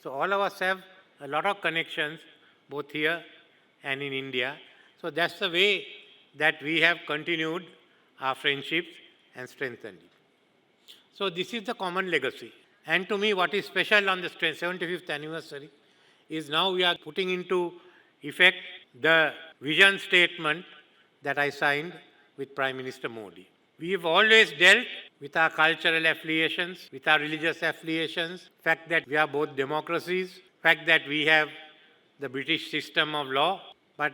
So all of us have a lot of connections, both here and in India. So that's the way that we have continued our friendships and strengthened it. So this is the common legacy. And to me, what is special on the 75th anniversary is now we are putting into effect the vision statement that I signed with Prime Minister Modi. We have always dealt with our cultural affiliations, with our religious affiliations, fact that we are both democracies, fact that we have the British system of law. But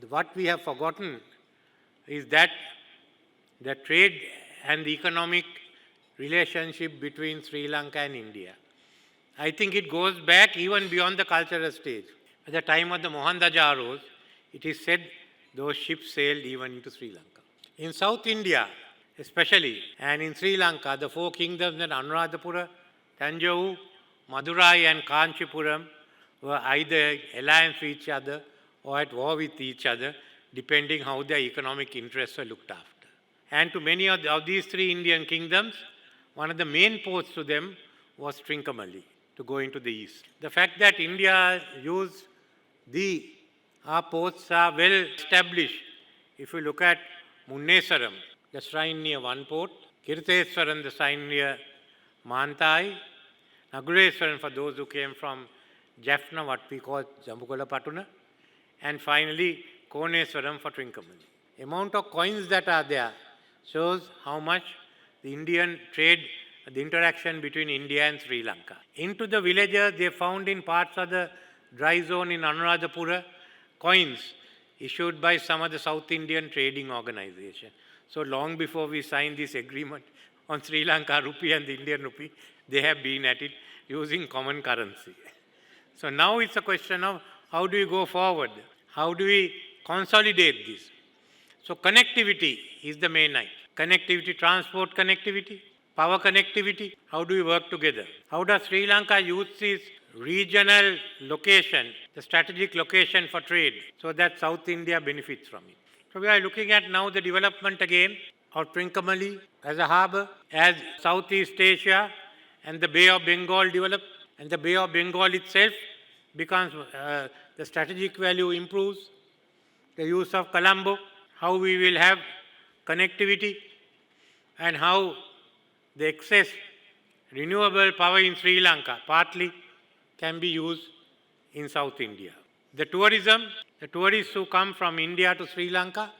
what we have forgotten is that the trade and the economic relationship between Sri Lanka and India. I think it goes back even beyond the cultural stage. At the time of the Mohandas Jha, it is said those ships sailed even into Sri Lanka. In South India, especially, and in Sri Lanka, the four kingdoms of Anuradhapura, Tanjore, Madurai and Kanchipuram were either alliance with each other or at war with each other, depending how their economic interests were looked after. And to many of these three Indian kingdoms, one of the main ports to them was Trincomalee, to go into the east. The fact that India used our ports are well established. If you look at Munnesaram, the shrine near one port, Kirteswaram, the shrine near Mantai, Naguleswaram for those who came from Jaffna, what we call Jambukola Patuna, and finally Koneswaram for Trincomalee. The amount of coins that are there shows how much the Indian trade, the interaction between India and Sri Lanka. Into the villages, they found in parts of the dry zone in Anuradhapura coins issued by some of the South Indian trading organizations. So long before we signed this agreement on Sri Lanka rupee and the Indian rupee, they have been at it using common currency. So now it's a question of how do we go forward? How do we consolidate this? So connectivity is the main item. Connectivity, transport connectivity, power connectivity. How do we work together? How does Sri Lanka use this regional location, the strategic location for trade, so that South India benefits from it? So we are looking at now the development again of Trincomalee as a harbour, as Southeast Asia and the Bay of Bengal develop, and the Bay of Bengal itself becomes, the strategic value improves, the use of Colombo, how we will have connectivity, and how the excess renewable power in Sri Lanka partly can be used in South India. The tourism, the tourists who come from India to Sri Lanka,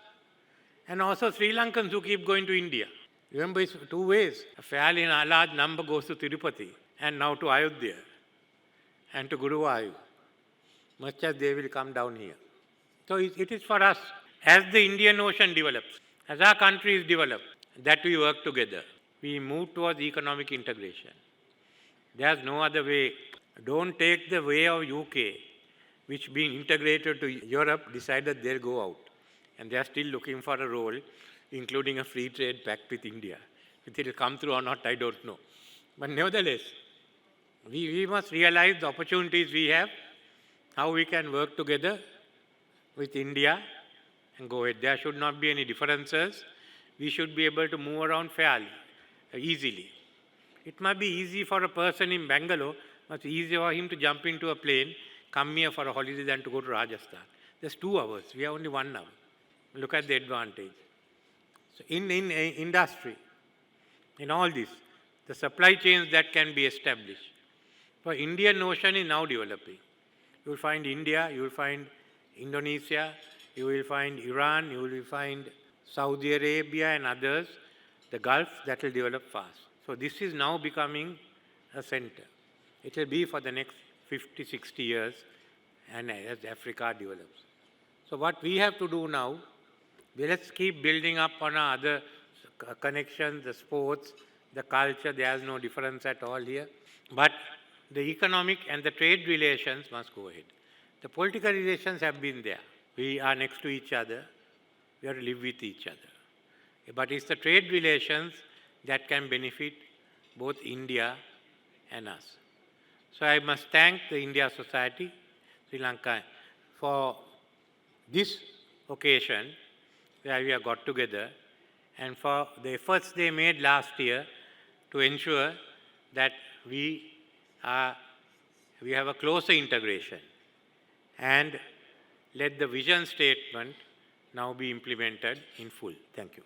and also Sri Lankans who keep going to India. Remember, it's two ways. A fairly large number goes to Tirupati and now to Ayodhya and to Guruvayur, much as they will come down here. So it is for us, as the Indian Ocean develops, as our countries develop, that we work together. We move towards economic integration. There's no other way. Don't take the way of UK, which being integrated to Europe, decided they'll go out. And they are still looking for a role, including a free trade pact with India. If it will come through or not, I don't know. But nevertheless, we must realize the opportunities we have, how we can work together with India and go ahead. There should not be any differences. We should be able to move around fairly, easily. It might be easy for a person in Bangalore, much easier for him to jump into a plane, come here for a holiday than to go to Rajasthan. There's 2 hours. We have only 1 hour. Look at the advantage. So in industry, in all this, the supply chains that can be established. For Indian Ocean is now developing. You will find India, you will find Indonesia, you will find Iran, you will find Saudi Arabia and others, the Gulf, that will develop fast. So this is now becoming a center. It will be for the next 50, 60 years, and as Africa develops. So what we have to do now, let's keep building up on our other connections, the sports, the culture. There is no difference at all here. But the economic and the trade relations must go ahead. The political relations have been there. We are next to each other. We have to live with each other. But it's the trade relations that can benefit both India and us. So I must thank the India Society, Sri Lanka, for this occasion where we have got together, and for the efforts they made last year to ensure that we are we have a closer integration, and let the vision statement now be implemented in full. Thank you.